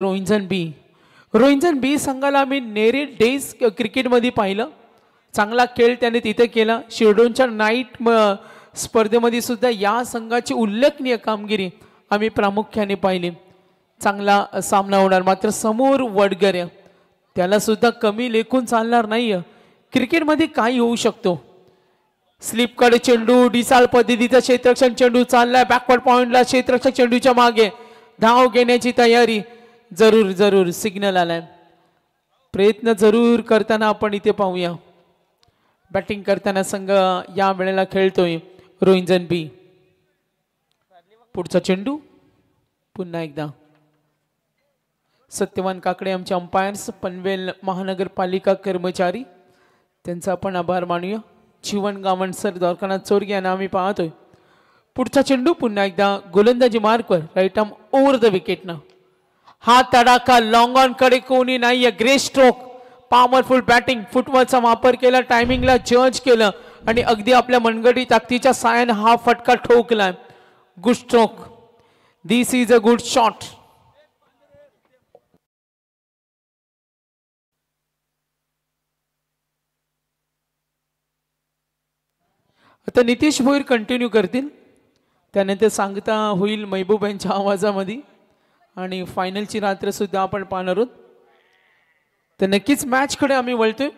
रोहिंजन बी संघाला आम्ही नेरी डेज क्रिकेटमध्ये पाहिलं. चांगला खेळ त्याने तिथे केला. शिरडोनच्या नाईट स्पर्धेमध्ये सुद्धा या संघाची उल्लेखनीय कामगिरी आम्ही प्रामुख्याने पाहिली. चांगला सामना होणार. मात्र समोर वडगर त्याला सुद्धा कमी लेखून चालणार नाही. क्रिकेटमध्ये काही होऊ शकतो. स्लिपकडे चेंडू, डिसाल पद्धतीचा क्षेत्ररक्षण चेंडू चाललाय बॅकवर्ड पॉइंटला. क्षेत्ररक्षक चेंडूच्या मागे धाव घेण्याची तयारी. जरूर सिग्नल आलाय. प्रयत्न जरूर करताना आपण इथे पाहूया. बॅटिंग करताना संघ या वेळेला खेळतोय रोहिंजन बी. पुढचा चेंडू पुन्हा एकदा. सत्यवान काकडे आमचे अंपायर्स, पनवेल महानगरपालिका कर्मचारी, त्यांचा आपण आभार मानूया. जीवन गावणसर, द्वारकानाथ चोरगे यांना आम्ही पाहतोय. पुढचा चेंडू पुन्हा एकदा गोलंदाजी मार्कवर राईट आर्म ओव्हर द विकेटनं. हा तडाखा लॉंग ऑन कडे कोणी नाहीये. ग्रे स्ट्रोक, पॉवरफुल बॅटिंग, फुटवर्कचा वापर केला, टायमिंगला जज केलं आणि अगदी आपल्या मनगटी ताकदीच्या साहाय्याने हा फटका ठोकलाय. Good stroke. This is a good shot. आता नितीश भोईर कंटिन्यू करतील. त्यानंतर सांगता होईल महबूब यांच्या आवाजामध्ये. आणि फायनलची रात्र सुद्धा आपण पाहणार आहोत. तर नक्कीच मॅच कडे आम्ही वळतोय.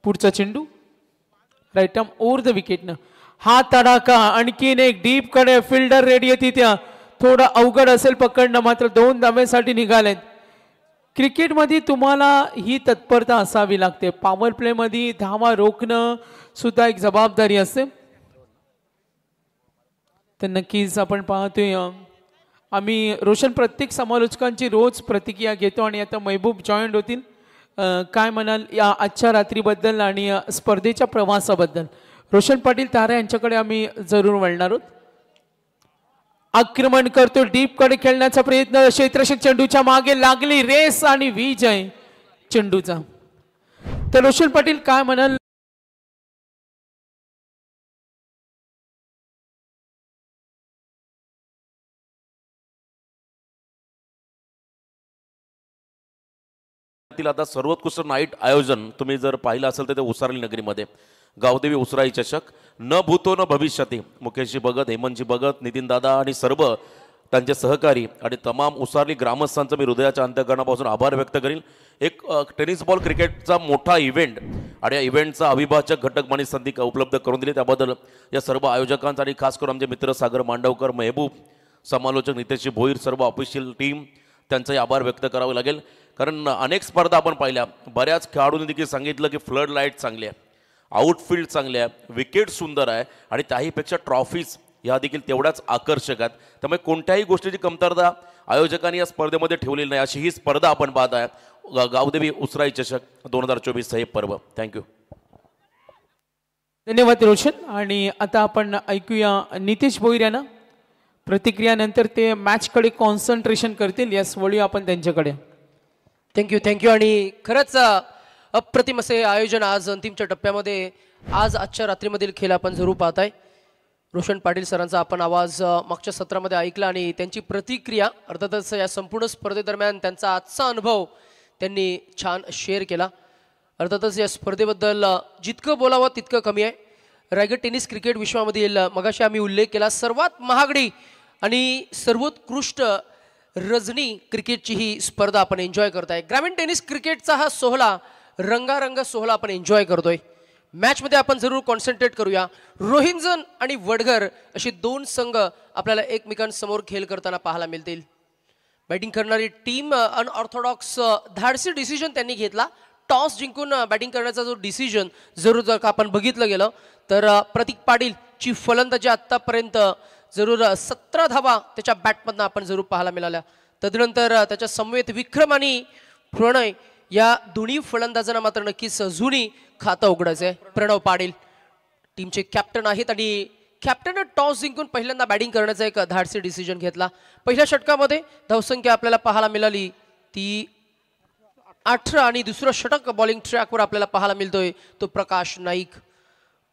पुढचा चेंडू राईट आर्म ओव्हर द विकेटनं. हा तडाखा आणखीन एक डीप कडे. फिल्डर रेडी आहे तिथे. थोडं अवघड असेल पकडणं, मात्र 2 धाब्यासाठी निघालेत. क्रिकेटमध्ये तुम्हाला ही तत्परता असावी लागते. पॉवर प्ले मध्ये धावा रोखणं सुद्धा एक जबाबदारी असते. तर नक्कीच आपण पाहतोय. आम्ही रोशन प्रत्येक समालोचकांची रोज प्रतिक्रिया घेतो आणि आता महबूब जॉईंट होतील. काय म्हणाल या आजच्या रात्रीबद्दल आणि स्पर्धेच्या प्रवासाबद्दल? रोशन पाटील तारा यांच्याकडे आम्ही जरूर वळणार आहोत. आक्रमण करतो, डीप कडे खेळण्याचा प्रयत्न. क्षेत्ररक्षक चेंडूच्या मागे लागली रेस आणि विजय चेंडूचा. तर रोशन पाटील काय म्हणाल? आता सर्वोत्कृष्ट नाईट आयोजन तुम्ही जर पाहिलं असेल तर ते उसारली नगरीमध्ये गावदेवी उसराई चषक. न भूतो न भविष्यती. मुकेशजी भगत, हेमंतजी भगत, नितीन दादा आणि सर्व त्यांचे सहकारी आणि तमाम उसारली ग्रामस्थांचं मी हृदयाच्या अंतःकरणापासून आभार व्यक्त करेन. एक टेनिस बॉल क्रिकेटचा मोठा इव्हेंट आणि या इव्हेंटचा अविभाज्य घटक म्हणून संधी उपलब्ध करून दिली. त्याबद्दल या सर्व आयोजकांचा आणि खास करून आमचे मित्र सागर मांडवकर, महबूब, समालोचक नितेशजी भोईर, सर्व ऑफिशियल टीम, त्यांचाही आभार व्यक्त करावे लागेल. कारण अनेक स्पर्धा आपण पाहिल्या. बऱ्याच खेळाडूंनी देखील सांगितलं की फ्लड लाईट चांगली आहे, आउटफील्ड चांगले आहे, विकेट सुंदर आहे आणि त्याहीपेक्षा ट्रॉफीज ह्या देखील तेवढ्याच आकर्षक आहेत. त्यामुळे कोणत्याही गोष्टीची कमतरता आयोजकांनी या स्पर्धेमध्ये ठेवलेली नाही. अशी ही स्पर्धा आपण पाहत आहे. गावदेवी उसराई चषक 2024 हे पर्व. थँक्यू. धन्यवाद रोशन. आणि आता आपण ऐकूया नितीश भोईर यांना. प्रतिक्रियानंतर ते मॅचकडे कॉन्सन्ट्रेशन करतील. यस, वळूया आपण त्यांच्याकडे. थँक्यू. आणि खरंच अप्रतिम असे आयोजन आज अंतिमच्या टप्प्यामध्ये. आजच्या रात्रीमधील खेळ आपण जरूर पाहताय. रोशन पाटील सरांचा आपण आवाज मागच्या सत्रामध्ये ऐकला आणि त्यांची प्रतिक्रिया अर्थातच या संपूर्ण स्पर्धेदरम्यान त्यांचा आजचा अनुभव त्यांनी छान शेअर केला. अर्थातच या स्पर्धेबद्दल जितकं बोलावं तितकं कमी आहे. रायगड टेनिस क्रिकेट विश्वामधील मगाशी आम्ही उल्लेख केला सर्वात महागडी आणि सर्वोत्कृष्ट रजनी क्रिकेटची ही स्पर्धा आपण एन्जॉय करताय. ग्रामीण टेनिस क्रिकेटचा हा सोहळा, रंगारंग सोहळा आपण एन्जॉय करतोय. मॅचमध्ये आपण जरूर कॉन्सन्ट्रेट करूया. रोहिंजन आणि वडघर अशी 2 संघ आपल्याला एकमेकांसमोर खेळ करताना पाहायला मिळतील. बॅटिंग करणारी टीम अनऑर्थोडॉक्स धाडसी डिसिजन त्यांनी घेतला. टॉस जिंकून बॅटिंग करण्याचा जो डिसिजन जर का आपण बघितलं गेलं तर प्रतीक पाटील ची फलंदाजी आतापर्यंत जरूर 17 धावा त्याच्या बॅटमधनं आपण जरूर पाहायला मिळाल्या. तदनंतर त्याच्या समवेत विक्रम आणि प्रणय या दोन्ही फलंदाजांना मात्र नक्कीच जुनी खातं उघडायचं आहे. प्रणव पाटील टीमचे कॅप्टन आहेत आणि कॅप्टनने टॉस जिंकून पहिल्यांदा बॅटिंग करण्याचा एक धाडसी डिसिजन घेतला. पहिल्या षटकामध्ये धावसंख्या आपल्याला पाहायला मिळाली ती 18 आणि दुसरं षटक बॉलिंग ट्रॅकवर आपल्याला पाहायला मिळतोय तो प्रकाश नाईक.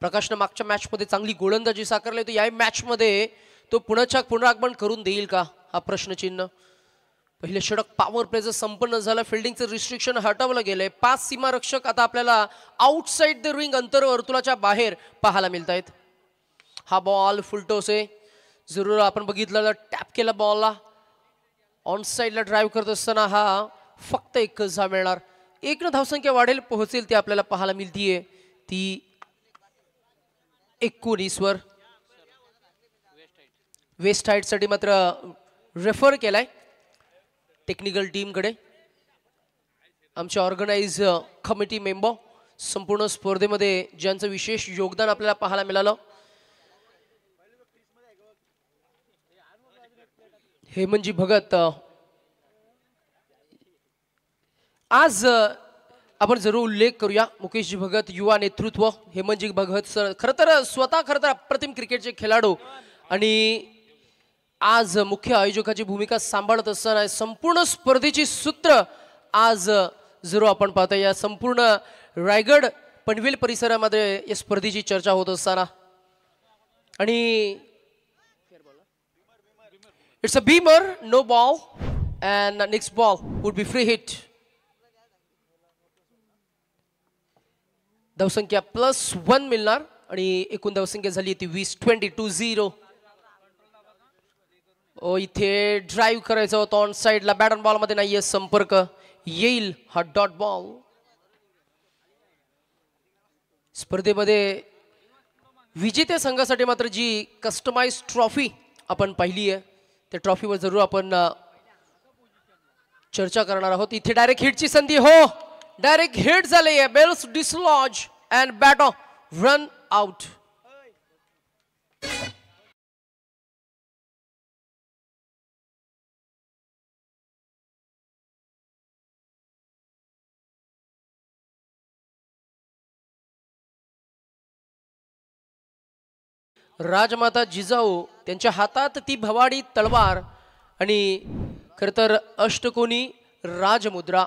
प्रकाशनं मागच्या मॅचमध्ये चांगली गोलंदाजी साकारली होती. या मॅचमध्ये तो पुन्हा पुनरागमन करून देईल का? हा प्रश्नचिन्ह. पहिले षटक पॉवर प्लेचं संपन्न झालं. फिल्डिंगचं रिस्ट्रिक्शन हटवलं गेलंय. 5 सीमारक्षक आता आपल्याला आउटसाइड द रिंग अंतर्वर्तुळाच्या बाहेर पाहायला मिळत आहेत. हा बॉल फुलटॉस आहे. जरूर आपण बघितलं टॅप केला बॉलला. ऑन साइडला ड्राईव्ह करत असताना हा फक्त एकच धाव मिळणार. 1 धावसंख्या वाढेल पोहोचेल ती आपल्याला पाहायला मिळतीये ती 19 वर. वेस्ट हाईट साठी मात्र रेफर केलाय टेक्निकल टीम कडे. आमचे ऑर्गनाइज कमिटी मेंबर संपूर्ण स्पर्धेमध्ये ज्यांचं विशेष योगदान आपल्याला पाहायला मिळालं. हेमंतजी भगत. आज आपण जरूर उल्लेख करूया मुकेशजी भगत युवा नेतृत्व. हेमंतजी भगत सर खरं तर अप्रतिम क्रिकेटचे खेळाडू आणि आज मुख्य आयोजकाची भूमिका सांभाळत असताना संपूर्ण स्पर्धेची सूत्र आज जरूर आपण पाहतो. या संपूर्ण रायगड पनवेल परिसरामध्ये या स्पर्धेची चर्चा होत असताना आणि it's a beamer no ball and next ball would be free hit. धावसंख्या +1 मिळणार आणि एकूण धावसंख्या झाली ती 20-22-0. इथे ड्राईव्ह करायचा होता ऑन साइडला. बॅट ऑन बॉल मध्ये नाहीये संपर्क. येईल हा डॉट बॉल. स्पर्धेमध्ये विजेत्या संघासाठी मात्र जी कस्टमाइज ट्रॉफी आपण पाहिली आहे त्या ट्रॉफीवर जरूर आपण चर्चा करणार आहोत. इथे डायरेक्ट हिटची संधी. हो डायरेक्ट हिट झाले. Bails dislodge and bat off run out. Rajmata Jijau त्यांच्या हातात ती भवाडी तलवार आणि खर तर अष्टकोनी राजमुद्रा.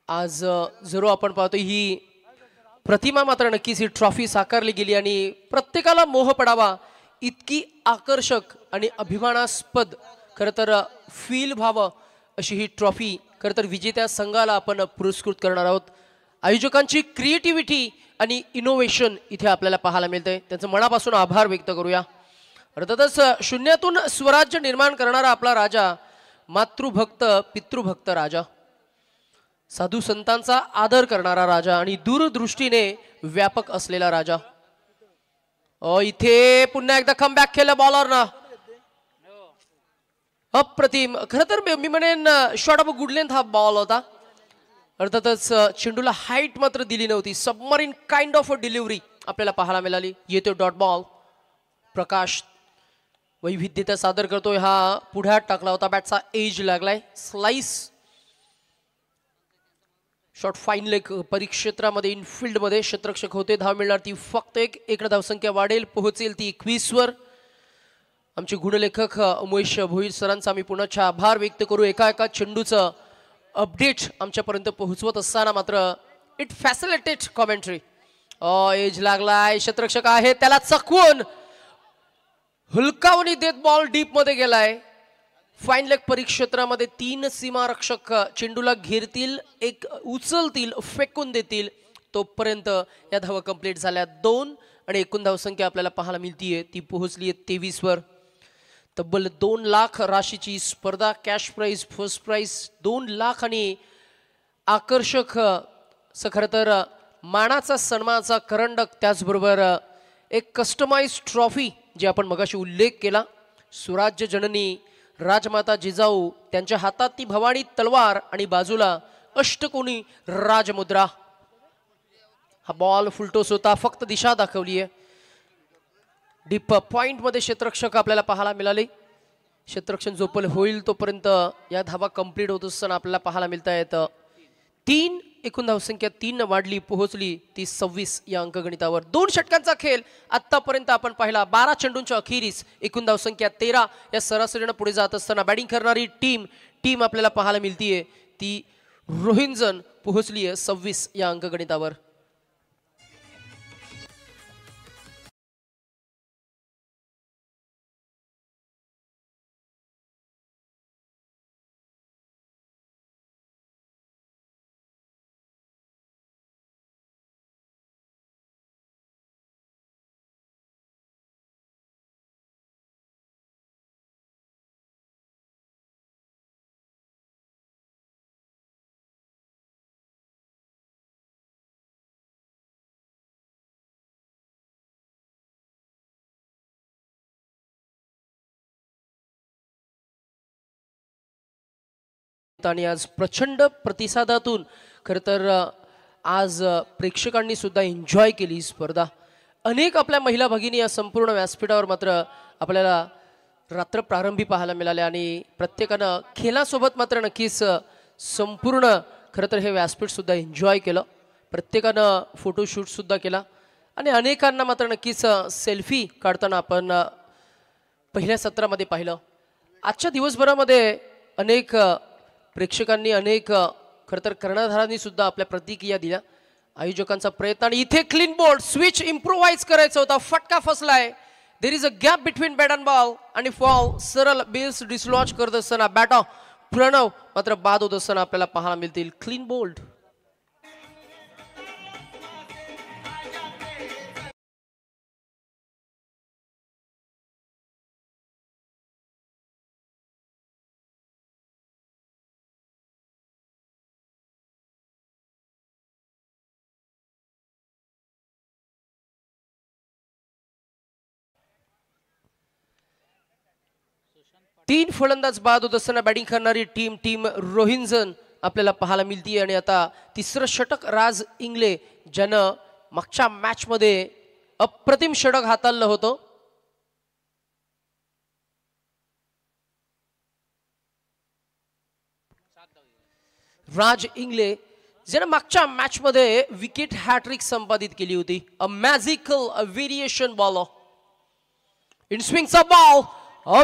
आज जरूर आपण पाहतो ही प्रतिमा मात्र नक्कीच ही ट्रॉफी साकारली गेली आणि प्रत्येकाला मोह पडावा इतकी आकर्षक आणि अभिमानास्पद खर तर फील व्हावं अशी ही ट्रॉफी खर तर विजेत्या संघाला आपण पुरस्कृत करणार आहोत. आयोजकांची क्रिएटिव्हिटी आणि इनोव्हेशन इथे आपल्याला पाहायला मिळतंय. त्यांचं मनापासून आभार व्यक्त करूया. अर्थातच शून्यातून स्वराज्य निर्माण करणारा आपला राजा, मातृभक्त पितृभक्त राजा, साधू संतांचा आदर करणारा राजा आणि दूरदृष्टीने व्यापक असलेला राजा. इथे पुन्हा एकदा कमबॅक केलं बॉलरना. अप्रतिम. खरं तर मी म्हणेन शॉर्ट ऑफ गुड लेंथ हा बॉल होता. अर्थातच चेंडूला हाईट मात्र दिली नव्हती. Submarine kind of a delivery आपल्याला पाहायला मिळाली. येतो डॉट बॉल. प्रकाश वैविध्यता सादर करतोय. हा पुढ्यात टाकला होता. बॅटचा एज लागलाय. स्लाइस शॉट फाईन लेग परिक्षेत्रामध्ये इनफिल्ड मध्ये क्षेत्ररक्षक होते. धाव मिळणार ती फक्त 1 धावसंख्या वाढेल पोहोचेल ती 21 वर. आमचे गुणलेखक उमेश भोईर सरांचा आम्ही पुन्हा आभार व्यक्त करू. एका चेंडूचं अपडेट आमच्यापर्यंत पोहोचवत असताना मात्र इट फॅसिलिटेट कॉमेंट्री. एज लागलाय. क्षेत्ररक्षक आहे त्याला चकवून हुलकावणी देत बॉल डीप मध्ये गेलाय. फाईन लेग परिक्षेत्रामध्ये 3 सीमारक्षक चेंडूला घेरतील, एक उचलतील, फेकून देतील. तोपर्यंत या धावा कंप्लीट झाल्या 2 आणि एकूण धावसंख्या आपल्याला पाहायला मिळतीये ती पोहोचली 23 वर. तब्बल 2 लाख राशीची स्पर्धा. Cash prize, first prize 2 lakh आणि आकर्षक खरं तर मानाचा सन्मानाचा करंडक. त्याचबरोबर एक कस्टमाइज ट्रॉफी जे आपण मगाशी उल्लेख केला. स्वराज्य जननी राजमाता जिजाऊ त्यांच्या हातात ती भवानी तलवार आणि बाजूला अष्टकोनी राजमुद्रा. हा बॉल फुलटॉस होता. फक्त दिशा दाखवली आहे. डीप पॉइंट मध्ये क्षेत्ररक्षक आपल्याला पाहायला मिळाले. क्षेत्ररक्षण जोपल होईल तोपर्यंत या धावा कंप्लीट होत असताना आपल्याला पाहायला मिळत आहेत 3. एकूण धावसंख्या 3 वाढली पोहोचली ती 26 या अंकगणितावर. 2 षटकांचा खेळ आतापर्यंत आपण पाहिला. 12 चेंडूंच्या अखेरीस एकूण धावसंख्या 13 या सरासरीने पुढे जात असताना बॅटिंग करणारी टीम आपल्याला पाहायला मिळतीये ती रोहिंजन पोहोचली आहे 26 या अंकगणितावर. होता आणि आज प्रचंड प्रतिसादातून खरं तर आज प्रेक्षकांनी सुद्धा एन्जॉय केली ही स्पर्धा. अनेक आपल्या महिला भगिनी या संपूर्ण व्यासपीठावर मात्र आपल्याला रात्र प्रारंभी पाहायला मिळाले आणि प्रत्येकानं खेळासोबत मात्र नक्कीच संपूर्ण खरं तर हे व्यासपीठ सुद्धा एन्जॉय केलं. प्रत्येकानं फोटोशूट सुद्धा केला आणि अनेकांना मात्र नक्कीच सेल्फी काढताना आपण पहिल्या सत्रामध्ये पाहिलं. आजच्या दिवसभरामध्ये अनेक प्रेक्षकांनी अनेक खरं तर कर्णधारांनी सुद्धा आपल्या प्रतिक्रिया दिल्या. आयोजकांचा प्रयत्न आणि इथे क्लीन बोल्ड स्विच इम्प्रोवाइज करायचा होता, फटका फसलाय. There is a gap between bat and ball आणि फॉल सरळ बेल्स डिसलॉन्च करत असताना बॅट प्रणव मात्र बाद होत असताना आपल्याला पाहायला मिळतील. Clean bowled. तीन फलंदाज बाद होत असताना बॅटिंग करणारी टीम रोहिंजन आपल्याला पाहायला मिळते आणि आता तिसरं षटक राज इंगले ज्यानं मागच्या मॅच मध्ये अप्रतिम षटक हाताळलं होतं. राज इंगले ज्यानं मागच्या मॅच मध्ये विकेट हॅट्रिक संपादित केली होती. A magical variation bowler in स्विंगचा ball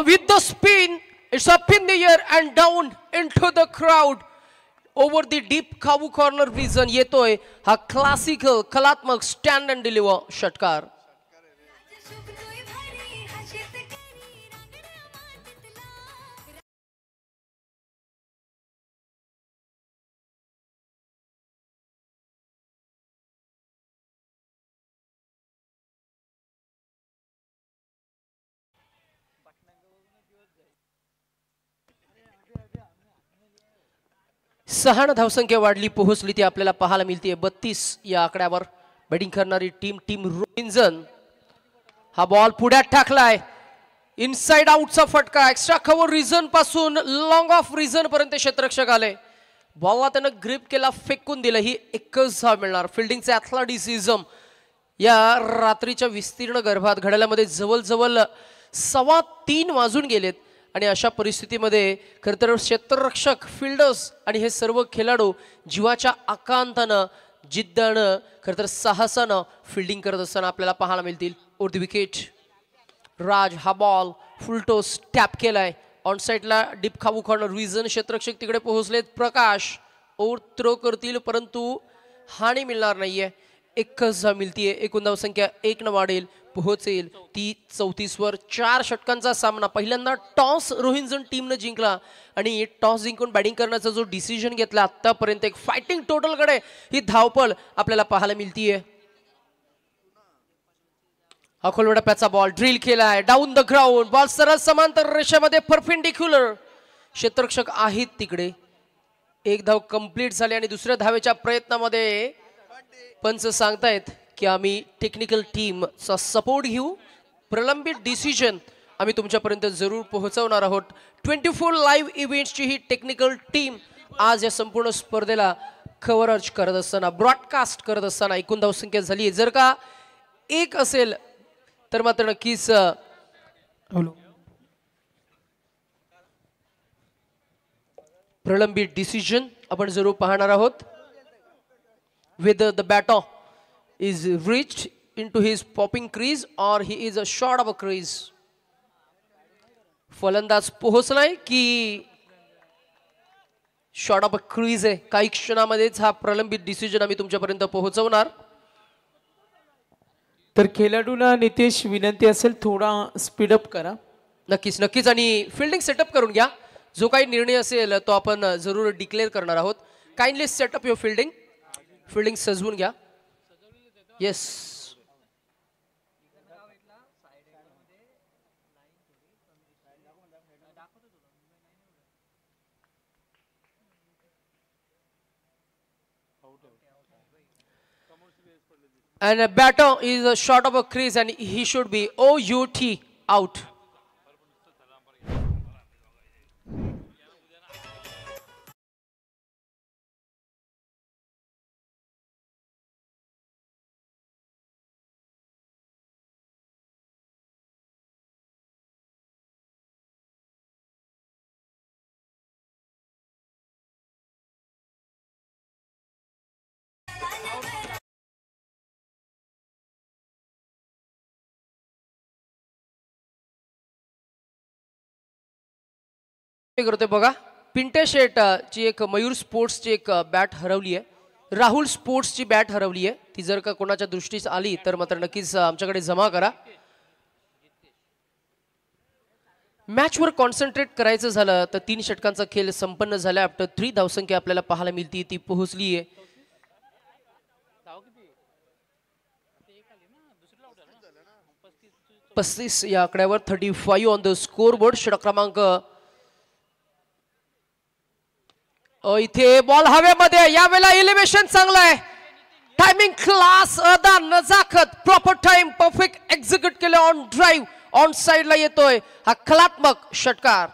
with the spin, it's up in the air and down into the crowd over the deep खाऊ corner vision. येतोय हा क्लासिकल कलात्मक स्टँड अँड डिलिव्हर षटकार. सहा धावसंख्या वाढली पोहोचली ती आपल्याला पाहायला मिळते 32 या आकड्यावर. बॅटिंग करणारी टीम रोहिंजन हा बॉल पुढ्यात टाकलाय. इनसाइड आउटचा फटका एक्स्ट्रा कव्हर रिझन पासून लॉंग ऑफ रिझन पर्यंत क्षेत्ररक्षक आले. बॉलला त्यानं ग्रिप केला, फेकून दिलं. ही एकच धाव मिळणार. फिल्डिंगचे ॲथलेटिसिझम या रात्रीच्या विस्तीर्ण गर्भात घड्याळामध्ये जवळजवळ 3:15 वाजून गेलेत आणि अशा परिस्थितीमध्ये खरं तर क्षेत्ररक्षक फिल्डर्स आणि हे सर्व खेळाडू जीवाच्या आकांतानं जिद्दानं खरं तर साहसानं फिल्डिंग करत असताना आपल्याला पाहायला मिळतील. ओर द विकेट राज हा बॉल फुलटोस टॅप केलाय. ऑन साईडला डीप खाऊ कॉर्नर रिझन क्षेत्ररक्षक तिकडे पोहोचलेत. प्रकाश ओव्हर थ्रो करतील परंतु हानी मिळणार नाहीये. एकच धाव मिळतीये. एकूण धावसंख्या 1 न वाढेल, पोहोचेल ती 34 वर. 4 षटकांचा सामना. पहिल्यांदा टॉस रोहिंजन टीमनं जिंकला आणि टॉस जिंकून बॅटिंग करण्याचा जो डिसिजन घेतला आतापर्यंत एक फायटिंग टोटल कडे ही धावपळ आपल्याला पाहायला मिळतीये. हा खोलवडप्याचा बॉल ड्रिल केलाय डाऊन द ग्राउंड. बॉल सरळ समांतर रेषेमध्ये परपेंडिक्युलर. क्षेत्ररक्षक आहेत तिकडे. एक धाव कंप्लीट झाली आणि दुसऱ्या धावेच्या प्रयत्नामध्ये पंच सांगतायत की आम्ही टेक्निकल टीमचा सपोर्ट घेऊ. प्रलंबित डिसिजन आम्ही तुमच्यापर्यंत जरूर पोहोचवणार आहोत. 24 लाईव्ह इव्हेंट्सची ही टेक्निकल टीम आज या संपूर्ण स्पर्धेला कव्हरेज करत असताना ब्रॉडकास्ट करत असताना एकूण धावसंख्या झाली. जर का 1 असेल तर मात्र नक्कीच प्रलंबित डिसिजन आपण जरूर पाहणार आहोत. Whether the batter is reached into his popping crease or he is a short of a crease. फलंदाज पोहोचलाय की शॉर्ट ऑफ अ क्रीज आहे. काही क्षणामध्येच हा प्रलंबित डिसिजन आम्ही तुमच्यापर्यंत पोहोचवणार. तर खेळाडूंना नितेश विनंती असेल थोडा स्पीडअप करा. नक्कीच आणि फिल्डिंग सेटअप करून घ्या. जो काही निर्णय असेल तो आपण जरूर डिक्लेअर करणार आहोत. काइंडली सेटअप युअर फिल्डिंग सजवून घ्या. Yes and a batter is a short of a crease and he should be out out. करतोय बघा. पिंटे शेट ची एक मयूर स्पोर्ट्सची एक बॅट हरवली आहे. राहुल स्पोर्ट्सची बॅट हरवली आहे. ती जर का कोणाच्या दृष्टीस आली तर मात्र नक्कीच आमच्याकडे जमा करा. मॅचवर कॉन्सन्ट्रेट करायचं झालं तर 3 षटकांचा खेळ संपन्न झाला. आफ्टर 3 धावसंख्या आपल्याला पाहायला मिळते ती पोहोचली आहे. 35 या आकड्यावर 35 ऑन द स्कोर बोर्ड. षटक क्रमांक इथे बॉल हवेमध्ये. यावेळेला एलिव्हेशन चांगलं आहे. टायमिंग क्लास अदा नजाकत प्रॉपर टाइम परफेक्ट एक्झिक्यूट केलं. ऑन ड्राईव्ह ऑन साइडला येतोय हा कलात्मक षटकार.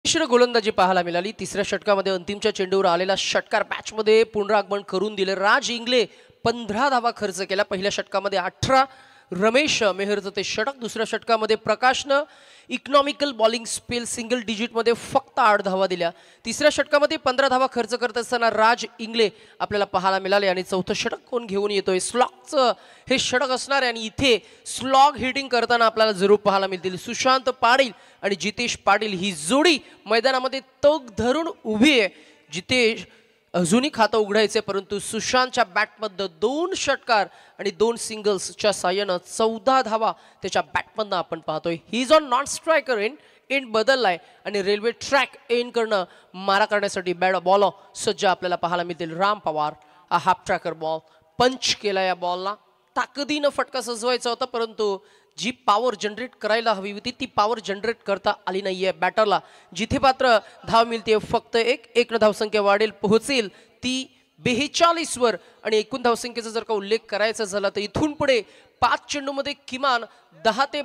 मिश्र गोलंदाजी पाहायला मिळाली. तिसऱ्या षटकामध्ये अंतिमच्या चेंडूवर आलेला षटकार मॅचमध्ये पुनरागमन करून दिले. राज इंगले 15 धावा खर्च केला. पहिल्या षटकामध्ये 18 रमेश मेहरचं ते षटक. दुसऱ्या षटकामध्ये प्रकाशनं इकॉनॉमिकल बॉलिंग स्पेल सिंगल डिजिटमध्ये फक्त 8 धावा दिल्या. तिसऱ्या षटकामध्ये 15 धावा खर्च करत असताना राज इंगले आपल्याला पाहायला मिळाले. आणि चौथं षटक कोण घेऊन येतोय? स्लॉगचं हे षटक असणार आहे. आणि इथे स्लॉग हिटिंग करताना आपल्याला जरूर पाहायला मिळतील सुशांत पाटील आणि जितेश पाटील ही जोडी मैदानामध्ये तग धरून उभी आहे. जितेश अजूनही खातं उघडायचे परंतु सुशांतच्या बॅटमधनं 2 षटकार आणि 2 सिंगल्सच्या साह्यानं 14 धावा त्याच्या बॅटमधनं आपण पाहतोय. He is on non striker end बदललाय आणि रेल्वे ट्रॅक एंड करणं मारा करण्यासाठी बॅट बॉल सज्ज आपल्याला पाहायला मिळतील. राम पवार हा हाफ ट्रॅकर बॉल पंच केला. या बॉलला ताकदीनं फटका सजवायचा होता परंतु जी पॉवर जनरेट करायला हवी होती ती पॉवर जनरेट करता आली नाहीये बॅटरला. जिथे मात्र धाव मिळते फक्त एक धावसंख्या वाढेल पोहोचेल ती 42 वर. आणि एकूण धावसंख्येचा जर का उल्लेख करायचा झाला तर इथून पुढे 5 चेंडूमध्ये किमान 10 ते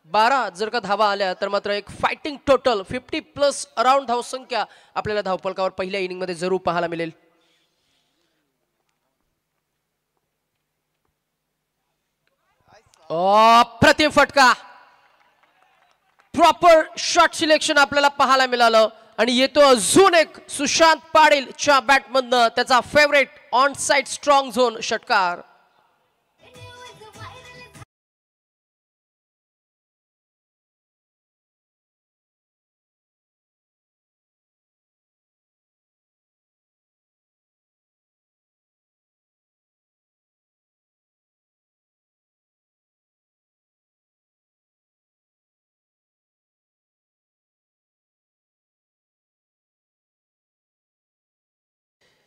12 जर का धावा आल्या तर मात्र एक फायटिंग टोटल 50+ अराउंड धावसंख्या आपल्याला धावफलकावर पहिल्या इनिंगमध्ये जरूर पाहायला मिळेल. अप्रतिम फटका. प्रॉपर शॉट सिलेक्शन आपल्याला पाहायला मिळालं. आणि येतो अजून एक सुशांत पाटीलच्या बॅटमधनं त्याचा favourite on side strong zone षटकार.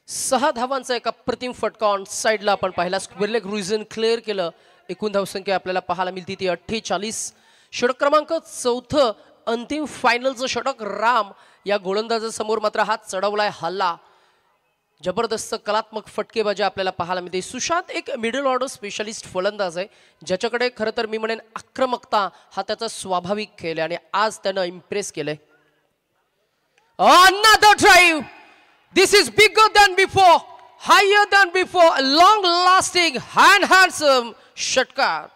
सहा धावांचा एक अप्रतिम फटका ऑन साइडला आपण पाहिला. स्क्वेअरलेग रुईझन क्लिअर केलं. एकूण धावसंख्या आपल्याला पाहायला मिळते ती 48. षटक क्रमांक 4 अंतिम फायनलचं षटक. राम या गोलंदाजासमोर मात्र हात चढवलाय हल्ला. जबरदस्त कलात्मक फटकेबाजी आपल्याला पाहायला मिळते. सुशांत एक मिडल ऑर्डर स्पेशलिस्ट फलंदाज आहे ज्याच्याकडे खरं तर मी म्हणेन आक्रमकता हा त्याचा स्वाभाविक खेळ आहे आणि आज त्यानं इम्प्रेस केलंय. Another drive. This is bigger than before, higher than before, long lasting and handsome षटकार.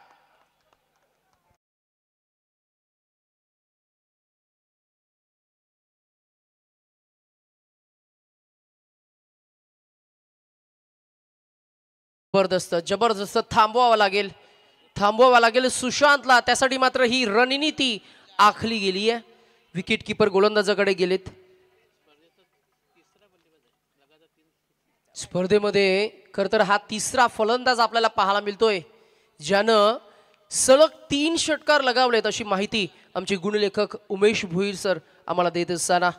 जबरदस्त थांबवावा लागेल सुशांतला. त्यासाठी मात्र ही रणनीती आखली गेली आहे. विकेट कीपर गोलंदाजाकडे गेलेत. स्पर्धेमध्ये खर तर हा तिसरा फलंदाज आपल्याला पाहायला मिळतोय ज्यानं सलग 3 षटकार लगावलेत अशी माहिती आमचे गुणलेखक उमेश भोईर सर आम्हाला देत असताना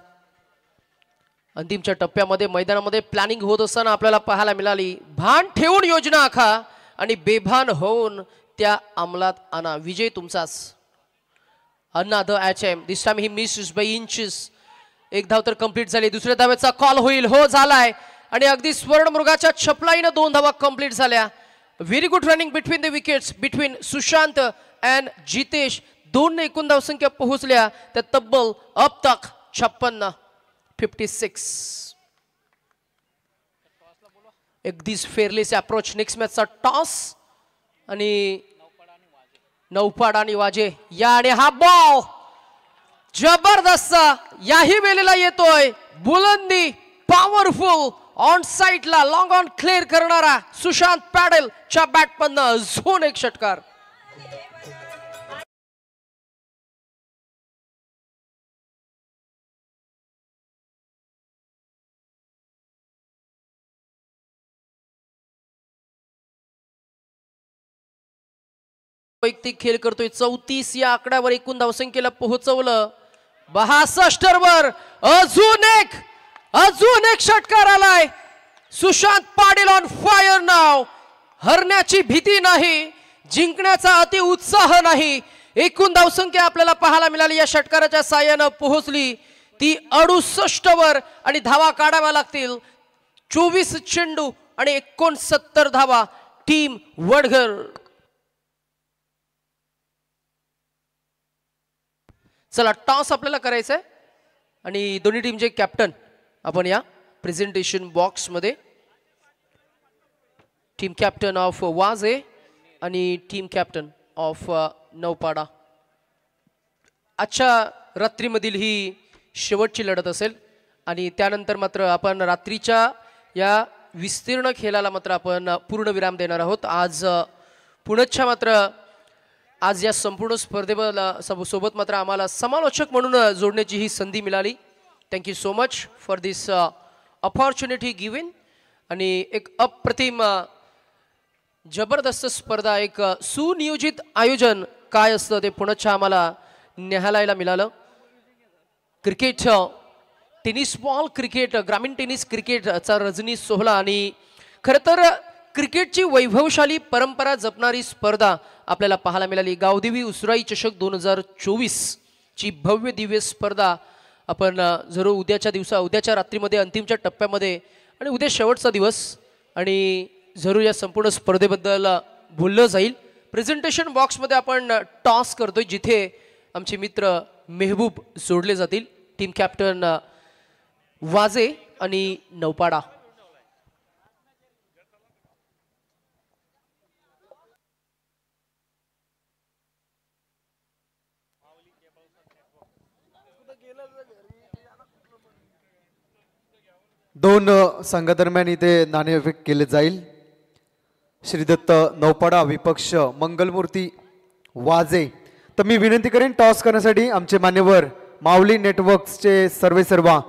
अंतिमच्या टप्प्यामध्ये मैदानामध्ये प्लॅनिंग होत असताना आपल्याला पाहायला मिळाली. भान ठेवून योजना आखा आणि बेभान होऊन त्या अंमलात आणा. विजय तुमचाच. Another attempt. This time he misses by inches. एक धाव तर कंप्लीट झाली. दुसऱ्या धावेचा कॉल होईल. हो झालाय. आणि अगदी स्वर्णमृगाच्या छपलाईनं 2 धावा कंप्लीट झाल्या. Very good running between the wickets between Sushant and Jitesh. 2 एकूण धावसंख्या पोहोचल्या त्या तब्बल अब तक 56. अगदीच फेअरलेस अप्रोच. नेक्स्ट मॅचचा टॉस आणि नौपाड आणि वाजे या आणि हा बॉल जबरदस्त याही वेळेला येतोय बुलंदी पॉवरफुल ऑन साइडला लॉंग ऑन क्लिअर करणारा सुशांत पॅडेल च्या बॅटमधनं झोन एक षटकार. वैयक्तिक खेळ करतोय 34 या आकड्यावर एकूण धावसंख्येला पोहोचवलं 62 वर अजून एक षटकार आलाय. सुशांत पाटील ऑन फायर नाव. हरण्याची भीती नाही, जिंकण्याचा अति उत्साह नाही. एकूण धावसंख्या आपल्याला पाहायला मिळाली या षटकाराच्या साहाय्यानं पोहोचली ती 68 वर आणि धावा काढाव्या लागतील. 24 चेंडू आणि 69 धावा टीम वडघर. चला टॉस आपल्याला करायचं आहे आणि दोन्ही टीमचे कॅप्टन आपण या प्रेझेंटेशन बॉक्स मध्ये. टीम कॅप्टन ऑफ वाजे आणि टीम कॅप्टन ऑफ नौपाडा. आजच्या रात्रीमधील ही शेवटची लढत असेल आणि त्यानंतर मात्र आपण रात्रीच्या या विस्तीर्ण खेळाला मात्र आपण पूर्णविराम देणार आहोत. आज पुण्याच्या मात्र आज या संपूर्ण स्पर्धेसोबत मात्र आम्हाला समालोचक म्हणून जोडण्याची ही संधी मिळाली. Thank you so much for this opportunity given. आणि एक अप्रतिम जबरदस्त स्पर्धा, एक सुनियोजित आयोजन काय असतं ते पुण्याच्या आम्हाला न्याहाळायला मिळालं. क्रिकेट, टेनिस बॉल क्रिकेट, ग्रामीण टेनिस क्रिकेटचा रजनी सोहळा आणि खरं तर क्रिकेटची वैभवशाली परंपरा जपणारी स्पर्धा आपल्याला पाहायला मिळाली. गावदेवी उसराई चषक 2024 ची भव्य दिव्य स्पर्धा आपण जरूर उद्याच्या रात्रीमध्ये अंतिमच्या टप्प्यामध्ये आणि उद्या शेवटचा दिवस आणि जरूर या संपूर्ण स्पर्धेबद्दल बोललं जाईल. प्रेझेंटेशन बॉक्समध्ये आपण टॉस करतोय जिथे आमचे मित्र मेहबूब जोडले जातील. टीम कॅप्टन वाजे आणि नौपाडा. दोन संघादरम्यान इथे नाणेफेक केले जाईल. श्रीदत्त नौपाडा विपक्ष मंगलमूर्ती वाजे. तर मी विनंती करेन टॉस करण्यासाठी आमचे मान्यवर माऊली नेटवर्क्सचे सर्वेसर्वा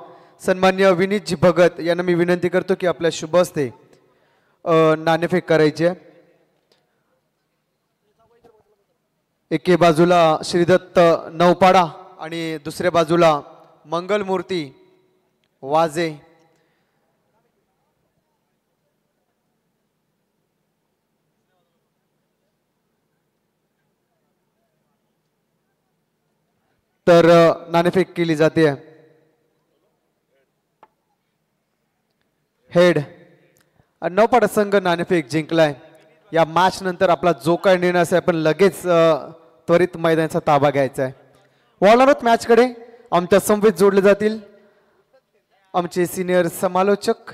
सन्मान्य विनीतजी भगत यांना मी विनंती करतो की आपल्या शुभ हस्ते नाणेफेक करायची आहे. एके बाजूला श्रीदत्त नौपाडा आणि दुसऱ्या बाजूला मंगलमूर्ती वाजे. तर नाणेफेक केली जाते. हेड नौपाडा संघ नाणेफेक जिंकलाय. या मॅच नंतर आपला जो काय निर्णय असेल आपण लगेच त्वरित मैदानाचा ताबा घ्यायचा आहे. वळणार आहोत मॅचकडे. आमच्या समवेत जोडले जातील आमचे सिनियर समालोचक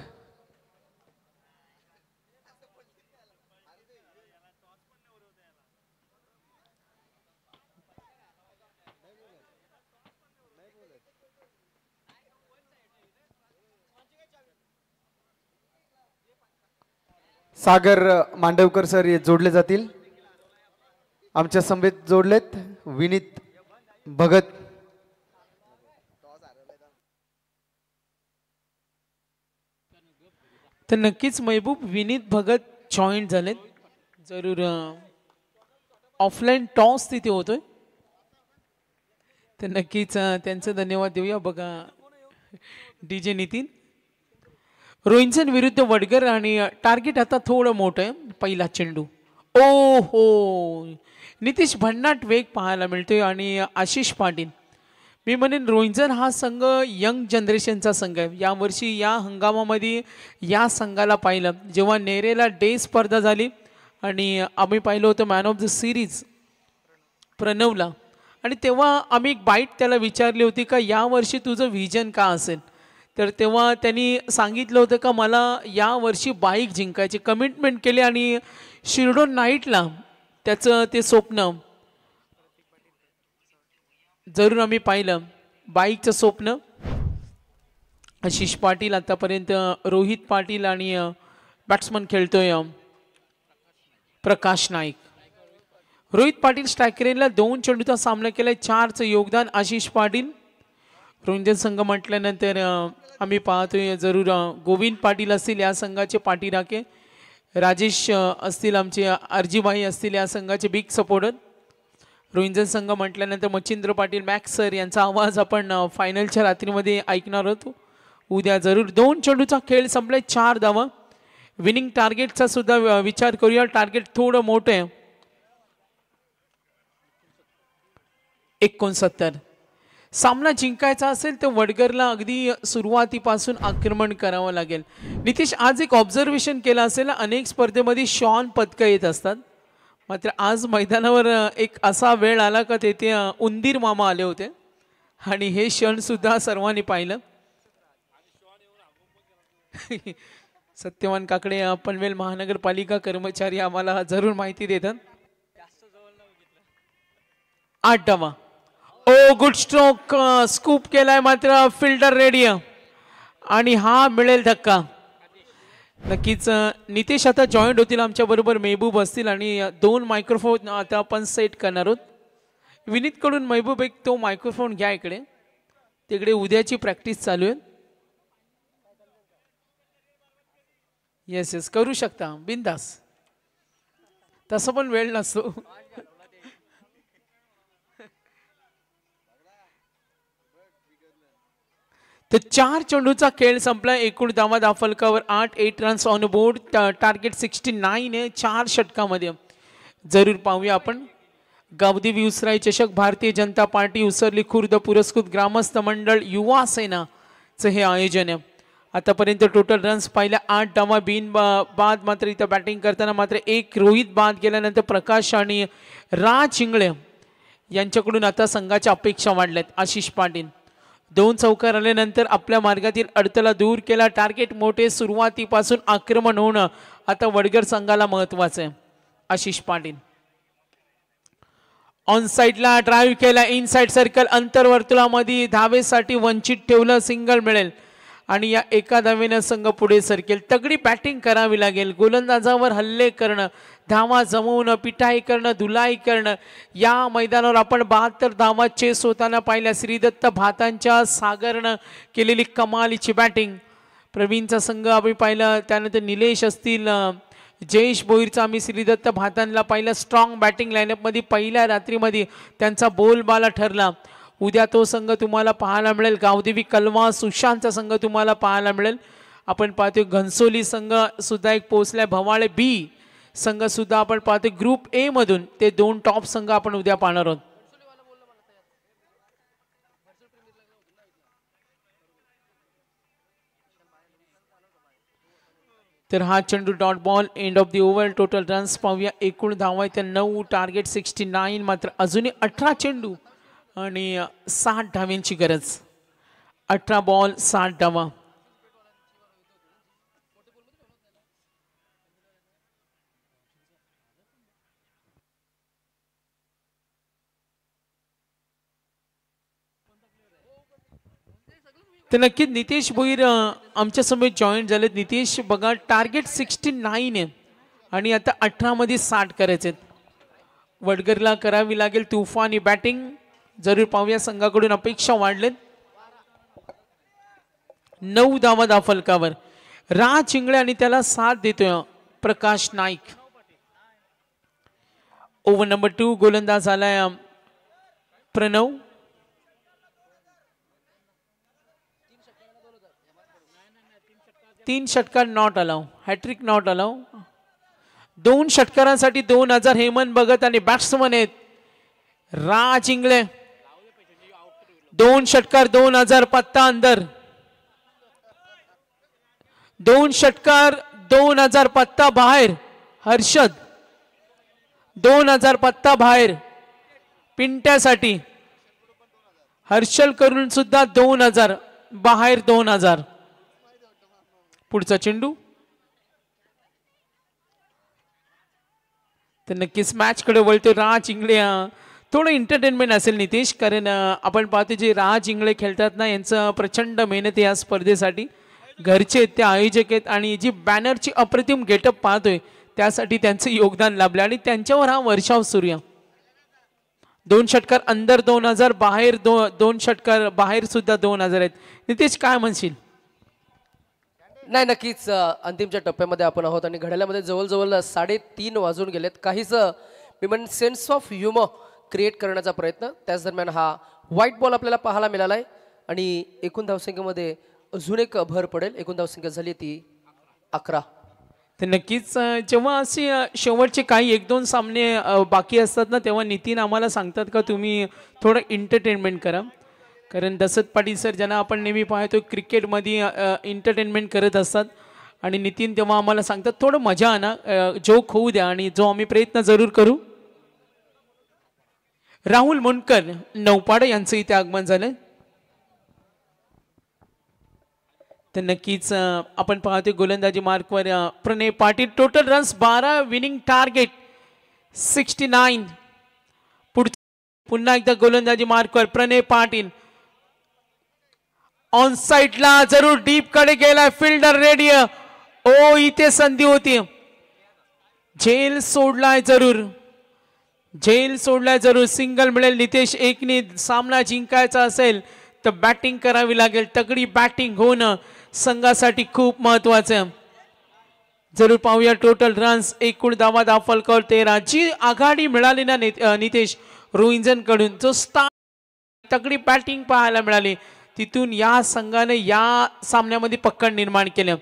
सागर मांडवकर सर हे जोडले जातील. आमच्या समवेत जोडलेत विनीत भगत. तर नक्कीच महबूब विनीत भगत जॉईंट झालेत. जरूर ऑफलाईन टॉस तिथे होतोय तर नक्कीच त्यांचं धन्यवाद देऊया. बघा डीजे नितीन रोहिंसन विरुद्ध वडगर आणि टार्गेट आता थोडं मोठं आहे. पहिला चेंडू ओ हो नितीश भन्नाट वेग पाहायला मिळतोय आणि आशिष पाटील. मी म्हणेन रोहिंसन हा संघ यंग जनरेशनचा संघ आहे. यावर्षी या हंगामामध्ये या संघाला पाहिलं जेव्हा नेरेला डे स्पर्धा झाली आणि आम्ही पाहिलं होतं मॅन ऑफ द सिरीज प्रणवला आणि तेव्हा आम्ही एक बाईट त्याला विचारली होती का यावर्षी तुझं व्हिजन का असेल. तर तेव्हा त्यांनी सांगितलं होतं का मला यावर्षी बाईक जिंकायची कमिटमेंट केली आणि शिरडोन नाईटला त्याचं ते स्वप्न जरूर आम्ही पाहिलं. बाईकचं स्वप्न. आशिष पाटील आतापर्यंत रोहित पाटील आणि बॅट्समन खेळतोय प्रकाश नाईक. रोहित पाटील स्ट्रायकरेनला 2 चेंडूचा सामना केलाय. 4चं योगदान आशिष पाटील. रोंजन संघ म्हटल्यानंतर आम्ही पाहतोय जरूर गोविंद पाटील असतील या संघाचे पाठीराखे. राजेश असतील आमचे अर्जीबाई असतील या संघाचे बिग सपोर्टर. रोहिंजन संघ म्हटल्यानंतर मच्छिंद्र पाटील मॅक्स सर यांचा आवाज आपण फायनलच्या रात्रीमध्ये ऐकणार होतो उद्या जरूर. 2 चेंडूचा खेळ संपलाय. 4 धावा. विनिंग टार्गेटचा सुद्धा विचार करूया. टार्गेट थोडं मोठं आहे. 69. सामना जिंकायचा असेल तर वडगरला अगदी सुरुवातीपासून आक्रमण करावं लागेल. नितीश, आज एक ऑब्झर्वेशन केलं असेल, अनेक स्पर्धेमध्ये शॉन पदकं येत असतात, मात्र आज मैदानावर एक असा वेळ आला का तेथे उंदीर मामा आले होते आणि हे क्षण सुद्धा सर्वांनी पाहिलं. सत्यवान काकडे पनवेल महानगरपालिका कर्मचारी आम्हाला जरूर माहिती देतात. 8 धावा. ओ गुड स्ट्रोक. स्कूप केलाय मात्र फिल्डर रेडी आणि हा मिळेल धक्का. नक्कीच नितेश आता जॉईंट होतील आमच्या बरोबर. मेहबूब असतील आणि 2 मायक्रोफोन आता आपण सेट करणार आहोत. विनीतकडून मेहबूब एक तो मायक्रोफोन घ्या इकडे. तिकडे उद्याची प्रॅक्टिस चालू आहे. येस येस करू शकता बिंदास. तसं पण वेळ नसतो. तर 4 चेंडूचा खेळ संपला. एकूण धावा दाफलकावर 8 रन्स ऑन बोर्ड. टार्गेट 69 आहे 4 षटकामध्ये. जरूर पाहूया आपण. गावदेवी उसराई चषक भारतीय जनता पार्टी उसरली खुर्द पुरस्कृत ग्रामस्थ मंडळ युवा सेनाचं हे आयोजन आहे. आतापर्यंत टोटल रन्स पाहिल्या 8 धावा बिन बाद. मात्र इथं बॅटिंग करताना मात्र 1 रोहित बाद गेल्यानंतर प्रकाश आणि चिंगळे यांच्याकडून आता संघाच्या अपेक्षा वाढल्यात. आशिष पाटील 2 चौकार आल्यानंतर आपल्या मार्गातील अडथळा दूर केला. टार्गेट मोठे. सुरुवातीपासून आक्रमण होणं आता वडगर संघाला महत्वाचं आहे. आशिष पाटील ऑन साइडला ड्राईव्ह केला. इनसाइड सर्कल अंतर्वर्तुळामध्ये धावेसाठी वंचित ठेवलं. सिंगल मिळेल आणि या एका धावेनं संघ पुढे सरकेल. तगडी बॅटिंग करावी लागेल. गोलंदाजावर हल्ले करणं, धावा जमवणं, पिटाई करणं, धुलाई करणं. या मैदानावर आपण 72 धावा चेस होताना पाहिल्या. श्रीदत्त भातांच्या सागरनं केलेली कमालीची बॅटिंग. प्रवीणचा संघ आम्ही पाहिला. त्यानंतर निलेश असतील, जयेश भोईरचा आम्ही श्रीदत्त भातांना पाहिलं. स्ट्रॉंग बॅटिंग लाईनअपमध्ये पहिल्या रात्रीमध्ये त्यांचा बोलबाला ठरला. उद्या तो संघ तुम्हाला पाहायला मिळेल. गावदेवी कलवा सुशांतचा संघ तुम्हाला पाहायला मिळेल. आपण पाहतोय घनसोली संघ सुद्धा एक पोहोचलाय. भवाळे बी संघ सुद्धा आपण पाहतोय. ग्रुप ए मधून ते 2 टॉप संघ आपण उद्या पाहणार आहोत. तर हा चेंडू dot ball. End of the over. Total runs पाहूया. एकूण धावा आहेत 9. टार्गेट 69. मात्र अजूनही 18 चेंडू आणि 60 धाव्यांची गरज. 18 बॉल 60 धावा. तर नक्कीच नितेश भोईर आमच्या समोर जॉईन झालेत. नितेश बघा, टार्गेट 69 आहे आणि आता 18 मध्ये 60 करायचे. वडगरला करावी लागेल तुफानी बॅटिंग. जरूर पाहूया. संघाकडून अपेक्षा वाढलेत. 9 धावा दाफलकावर. चिंगळे आणि त्याला साथ देतोय प्रकाश नाईक. Over number 2. गोलंदाज आलाय प्रणव. तीन षटकार not allow. Hattrick not allow. 2 षटकारांसाठी 2000 हेमंत भगत आणि बॅट्समन आहेत चिंगळे. 2 षटकार 2000 पत्ता अंदर. 2 षटकार 2000 पत्ता बाहेर. हर्षद 2000 पत्ता बाहेर पिंट्यासाठी. हर्षल करून सुद्धा 2000 बाहेर. 2000. पुढचा चेंडू. तर नक्कीच मॅचकडे वळतो राज इंगळे. थोडं एंटरटेनमेंट असेल नितेश, कारण आपण पाहतो जे राज इंगळे खेळतात ना, यांचं प्रचंड मेहनत आहे या स्पर्धेसाठी. घरचे आहेत, ते आयोजक आहेत आणि जी बॅनरची अप्रतिम गेटअप पाहतोय त्यासाठी त्यांचं योगदान लाभलं आणि त्यांच्यावर हा वर्षाव सुरू आहे. 2 षटकार अंदर 2000, बाहेर 2 षटकार बाहेर सुद्धा 2000 आहेत. नितेश काय म्हणशील? नाही, नक्कीच अंतिमच्या टप्प्यामध्ये आपण आहोत आणि घड्याळामध्ये जवळजवळ 3:30 वाजून गेलेत. काहीच मी म्हणेन सेन्स ऑफ ह्युमर क्रिएट करण्याचा प्रयत्न. त्याच दरम्यान हा व्हाईट बॉल आपल्याला पाहायला मिळाला आहे आणि एकूण धावसंख्येमध्ये अजून एक भर पडेल. एकूण धावसंख्या झाली ती 11. तर नक्कीच जेव्हा असे शेवटचे काही 1-2 सामने बाकी असतात ना, तेव्हा नितीन आम्हाला सांगतात का तुम्ही थोडं एंटरटेनमेंट करा. कारण दसत पाटील सर ज्यांना आपण नेहमी पाहतो क्रिकेटमध्ये एंटरटेनमेंट करत असतात आणि नितीन तेव्हा आम्हाला सांगतात थोडं मजा आणा, जोक होऊ द्या आणि जो आम्ही प्रयत्न जरूर करू. राहुल मुंडकर नौपाडा यांचं इथे आगमन झालं. तर नक्कीच आपण पाहतो गोलंदाजी मार्कवर Pranay Patil. Total runs 12, winning target 69. पुन्हा एकदा गोलंदाजी मार्कवर प्रणय पाटील. ऑन साइडला जरूर डीप कडे गेला, फिल्डर रेडी. ओ इथे संधी होती, झेल सोडलाय जरूर, झेल सोडलाय जरूर. सिंगल मिळेल. नितेश एकने सामना जिंकायचा असेल तर बॅटिंग करावी लागेल. तगडी बॅटिंग होणं संघासाठी खूप महत्वाचं. जरूर पाहूया टोटल रन्स. एकूण धावा फलकावर 13. जी आघाडी मिळाली ना नितेश रोहिंजन कडून, जो स्टार तगडी बॅटिंग पाहायला मिळाली, तिथून या संघाने या सामन्यामध्ये पकड निर्माण केलं.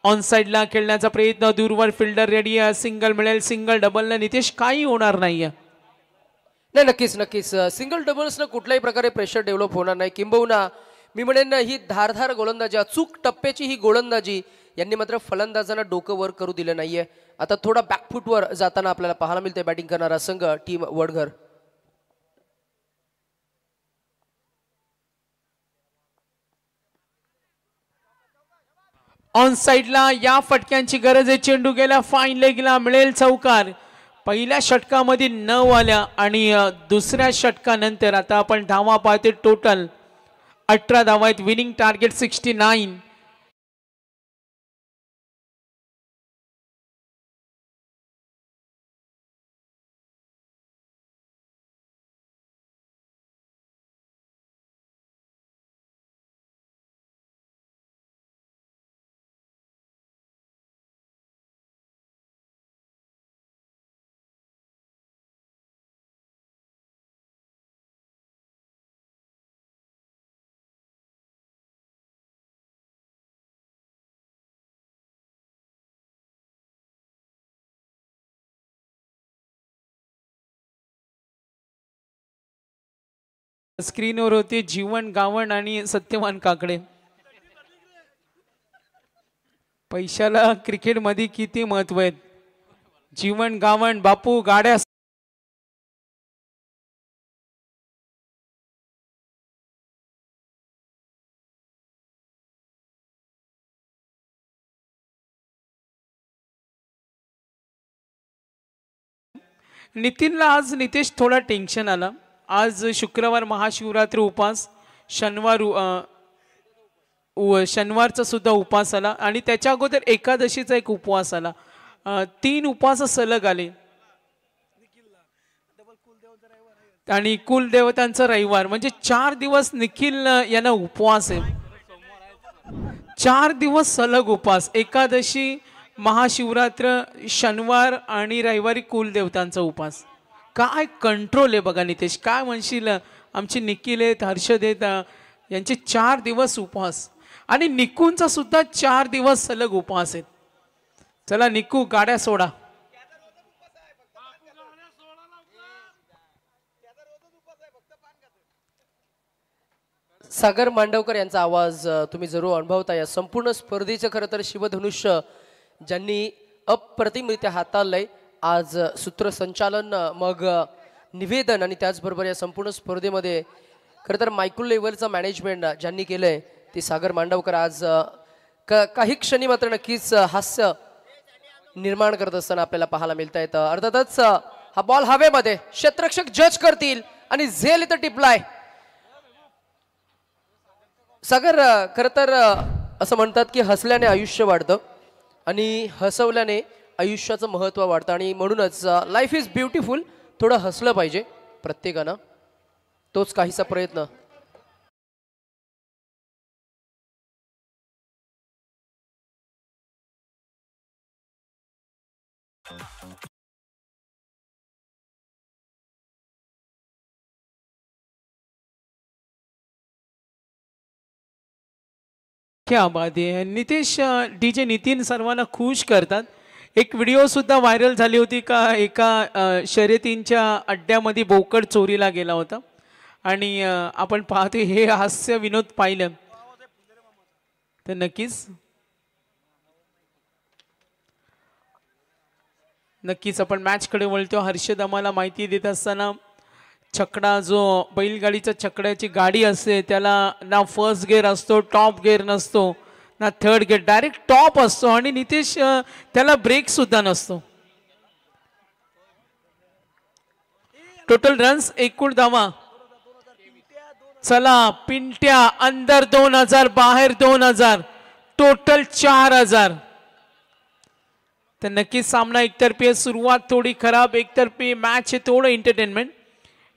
ऑन साइडला खेळण्याचा प्रयत्न, दूरवर फिल्डर रेडी. सिंगल मिळेल. सिंगल डबलने नितेश काही होणार नाहीये. नाही, नक्कीच सिंगल डबल्सनं कुठल्याही प्रकारे प्रेशर डेव्हलप होणार नाही. किंबहुना मी म्हणेन ही धारधार गोलंदाजी, अचूक टप्प्याची ही गोलंदाजी यांनी मात्र फलंदाजांना डोकं वर करू दिलं नाहीये. आता थोडा बॅकफुटवर जाताना आपल्याला पाहायला मिळते बॅटिंग करणारा संघ टीम वडघर. ऑन साइडला या फटक्यांची गरज आहे. चेंडू गेला फाईन लेगला, मिळेल चौकार. पहिल्या षटकामध्ये 9 आल्या आणि दुसऱ्या षटकानंतर आता आपण धावा पाहते टोटल 18 धावा आहेत. Winning target 69. स्क्रीनवर होते जीवन गावण आणि सत्यवान काकडे. पैशाला क्रिकेटमध्ये किती महत्व आहे. जीवन गावण, बापू गाड्या. नितीनला आज नितेश थोडा टेन्शन आला. आज शुक्रवार महाशिवरात्री उपास, शनिवारचा सुद्धा उपास आला आणि त्याच्या अगोदर एकादशीचा एक उपवास आला. 3 उपवास सलग आले आणि कुलदेवतांचा रविवार, म्हणजे 4 दिवस निखिल यांना उपवास आहे. 4 दिवस सलग उपवास. एकादशी, महाशिवरात्र, शनिवार आणि रविवारी कुलदेवतांचा उपवास. काय कंट्रोल आहे बघा नितेश. काय म्हणशील? आमचे निखिल आहेत, हर्षद आहेत, यांचे 4 दिवस उपवास आणि निकूंचा सुद्धा 4 दिवस सलग उपवास आहेत. चला निकू गाड्या सोडा. सागर मांडवकर यांचा आवाज तुम्ही जरूर अनुभवता. या संपूर्ण स्पर्धेचं खरं तर शिवधनुष्य ज्यांनी अप्रतिमरित्या हाताळलंय. आज सूत्रसंचालन, मग निवेदन आणि त्याचबरोबर या संपूर्ण स्पर्धेमध्ये खरं तर मायक्रो लेव्हलचं मॅनेजमेंट ज्यांनी केलंय ते सागर मांडवकर. आज काही क्षणी मात्र नक्कीच हास्य निर्माण करत असताना आपल्याला पाहायला मिळत आहेत. अर्थातच हा बॉल हवेमध्ये क्षेत्ररक्षक जज करतील आणि झेल इथं टिपलाय. सागर, खर तर असं म्हणतात की हसल्याने आयुष्य वाढतं आणि हसवल्याने आयुष्याचं महत्त्व वाढतं आणि म्हणूनच लाईफ इज ब्युटिफुल. थोडं हसलं पाहिजे प्रत्येकानं. तोच काहीसा प्रयत्न क्या बात आहे. नितेश, डीजे नितीन सर्वांना खुश करतात. एक व्हिडिओ सुद्धा व्हायरल झाली होती का एका शर्यतींच्या अड्ड्यामध्ये बोकड चोरीला गेला होता आणि आपण पाहतो हे हास्य विनोद पाहिलं तर नक्कीच आपण मॅचकडे वळतो. हर्षद आम्हाला माहिती देत असताना छकडा जो बैलगाडीच्या छकड्याची गाडी असते त्याला ना फर्स्ट गिअर असतो, टॉप गिअर नसतो, ना थर्ड गिअर, डायरेक्ट टॉप असतो आणि नितेश त्याला ब्रेक सुद्धा नसतो. टोटल रन्स एकूण धावा चला पिंट्या अंदर 2000 बाहेर 2000 टोटल 4000. तर नक्कीच सामना एकतर्फी, सुरुवात थोडी खराब, एकतर्फी मॅच आहे, थोडं एंटरटेनमेंट.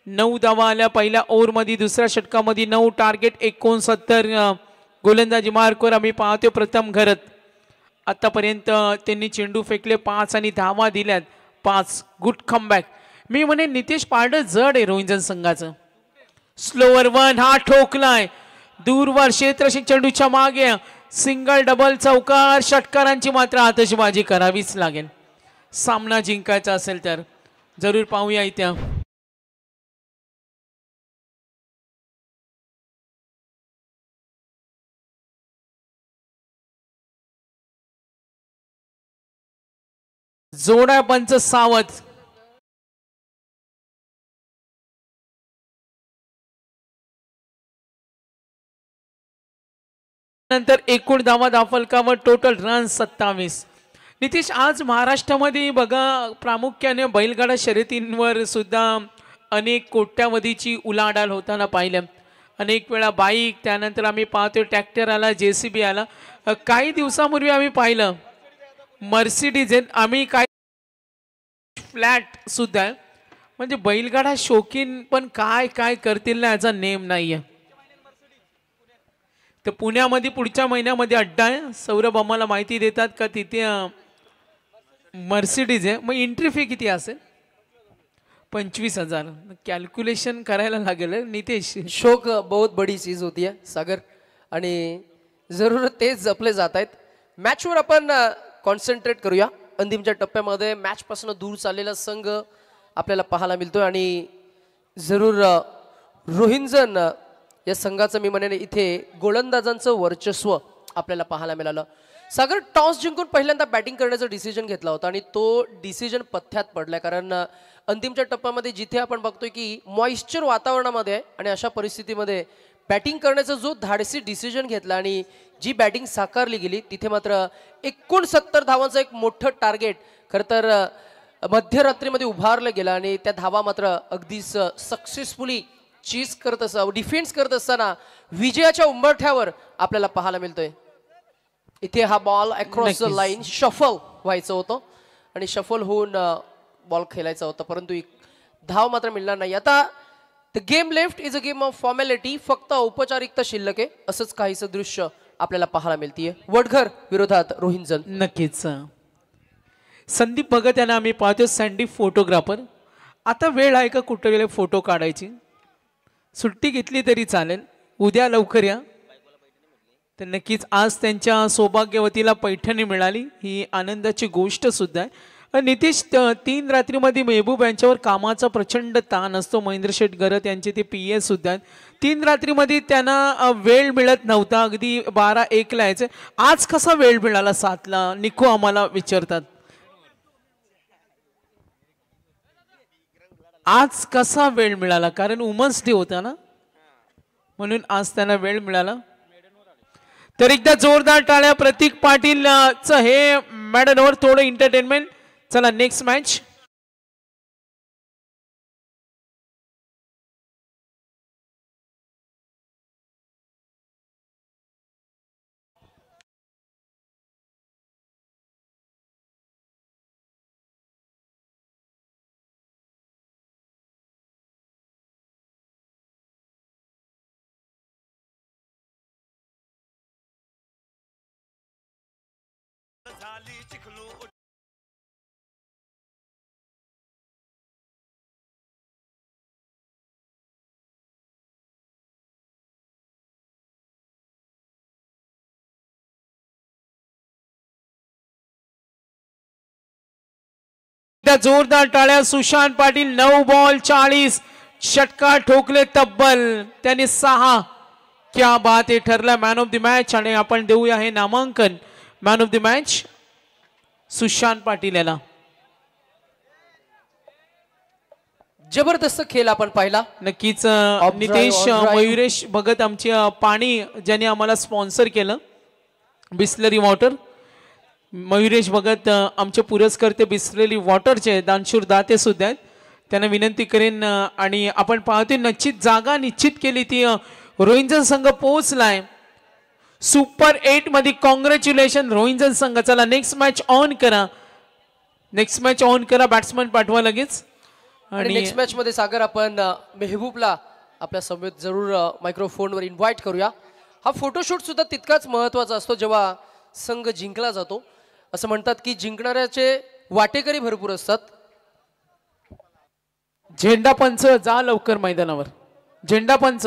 9 धावा आल्या पहिल्या ओव्हरमध्ये. दुसऱ्या षटकामध्ये 9 टार्गेट 69 गोलंदाजी मार्कवर आम्ही पाहतो प्रथम घरत. आतापर्यंत त्यांनी चेंडू फेकले 5 आणि धावा दिल्यात 5. Good comeback. मी म्हणे नितेश पारडं जड आहे रोहिंजन संघाचं. स्लोअर वन हा ठोकलाय दूरवर क्षेत्ररक्षक चेंडूच्या मागे. सिंगल डबल चौकार, षटकारांची मात्र आतषबाजी करावीच लागेल सामना जिंकायचा असेल तर. जरूर पाहूया इथे जोडा पंच सावध. नंतर एकूण धावा दाफलकावर टोटल रन 27. नितीश, आज महाराष्ट्रामध्ये बघा प्रामुख्याने बैलगाडा शर्यतींवर सुद्धा अनेक कोट्यावधीची उलाढाल होताना पाहिलं. अनेक वेळा बाईक, त्यानंतर आम्ही पाहतोय ट्रॅक्टर आला, JCB आला. काही दिवसापूर्वी आम्ही पाहिलं मर्सिडीज आम्ही काय फ्लॅट सुद्धा आहे. म्हणजे बैलगाडा शौकीन पण काय काय करतील ना याचा नेम नाहीये. तर पुण्यामध्ये पुढच्या महिन्यामध्ये अड्डा आहे. सौरभ आम्हाला माहिती देतात का तिथे मर्सिडीज आहे. मग एंट्री फी किती असेल? 25,000. कॅल्क्युलेशन करायला लागेल नितेश. शौक बहुत बडी चीज होती है सागर आणि जरूर तेच जपले जात आहेत. मॅचवर आपण कॉन्सन्ट्रेट करूया. अंतिमच्या टप्प्यामध्ये मॅच पासून दूर चाललेला संघ आपल्याला पाहायला मिळतोय आणि जरूर रोहिंजन या संघाचं मी म्हणेन इथे गोलंदाजांचं वर्चस्व आपल्याला पाहायला मिळालं. सागर, टॉस जिंकून पहिल्यांदा बॅटिंग करण्याचा डिसिजन घेतला होता आणि तो डिसिजन पथ्यात पडलाय. कारण अंतिमच्या टप्प्यामध्ये जिथे आपण बघतोय की मॉइश्चर वातावरणामध्ये आहे आणि अशा परिस्थितीमध्ये बॅटिंग करण्याचा जो धाडसी डिसिजन घेतला आणि जी बॅटिंग साकारली गेली तिथे मात्र 69 धावांचं एक मोठं टार्गेट खरं तर मध्यरात्रीमध्ये उभारलं गेलं आणि त्या धावा मात्र अगदीच सक्सेसफुली चीज करत असताना, डिफेन्स करत असताना विजयाच्या उंबरठ्यावर आपल्याला पाहायला मिळतोय. इथे हा ball across the line shuffle व्हायचं होतं आणि शफल होऊन बॉल खेळायचा होता, परंतु एक धाव मात्र मिळणार नाही. आता the game left is a game of formality. फक्त औपचारिकता शिल्लक आहे असंच काहीसं दृश्य आपल्याला पाहायला मिळतीये. वडघर विरोधात रोहिंजन. नक्कीच संदीप भगत यांना आम्ही पाहतो सँडी फोटोग्राफर. आता वेळ आहे का कुठे गेले फोटो काढायची? सुट्टी घेतली तरी चालेल, उद्या लवकर या. तर नक्कीच आज त्यांच्या सौभाग्यवतीला पैठणी मिळाली, ही आनंदाची गोष्ट सुद्धा आहे. नितीश, 3 रात्रीमध्ये मेहबूब यांच्यावर कामाचा प्रचंड ताण असतो. महेंद्र शेठ गरत यांचे ते PS सुद्धा आहेत. 3 रात्रीमध्ये त्यांना वेळ मिळत नव्हता, अगदी 12-1ला यायचे. आज कसा वेळ मिळाला 7ला? निको आम्हाला विचारतात आज कसा वेळ मिळाला, कारण वुमन्स डे होता ना, म्हणून आज त्यांना वेळ मिळाला. तर एकदा जोरदार टाळ्या प्रतीक पाटीलचं हे मॅडनवर थोडं एंटरटेनमेंट. चला नेक्स्ट मॅच. जोरदार टाळ्या. सुशांत पाटील 9 बॉल 40 षटकार ठोकले तब्बल. त्याने 6. क्या बात आहे. ठरला मॅन ऑफ द मॅच आणि आपण देऊया हे नामांकन man of the match Sushant Patil याला. जबरदस्त खेळ आपण पाहिला. नक्कीच नितेश मयुरेश भगत आमचे पाणी ज्यांनी आम्हाला स्पॉन्सर केलं बिस्लरी वॉटर. मयुरेश भगत आमचे पुरस्कर्ते बिस्लरी वॉटरचे दानशूर दाते सुद्धा आहेत. त्यांना विनंती करेन आणि आपण पाहतोय निश्चित जागा निश्चित केली ती रोहिंजन संघ पोहोचलाय सुपर 8 मध्ये. कॉंग्रॅच्युलेशन रोहिंजन संघ. चला नेक्स्ट मॅच ऑन करा. नेक्स्ट मॅच ऑन करा. बॅट्समन पाठवा लगेच. आणि नेक्स्ट मॅच मध्ये सागर आपण मेहबूबला आपल्या समवेत जरूर मायक्रोफोनवर इन्व्हाइट करूया. हा फोटोशूट सुद्धा तितकाच महत्वाचा असतो जेव्हा संघ जिंकला जातो. असं म्हणतात की जिंकणाऱ्याचे वाटेकरी भरपूर असतात. झेंडा पंच जा लवकर मैदानावर. झेंडा पंच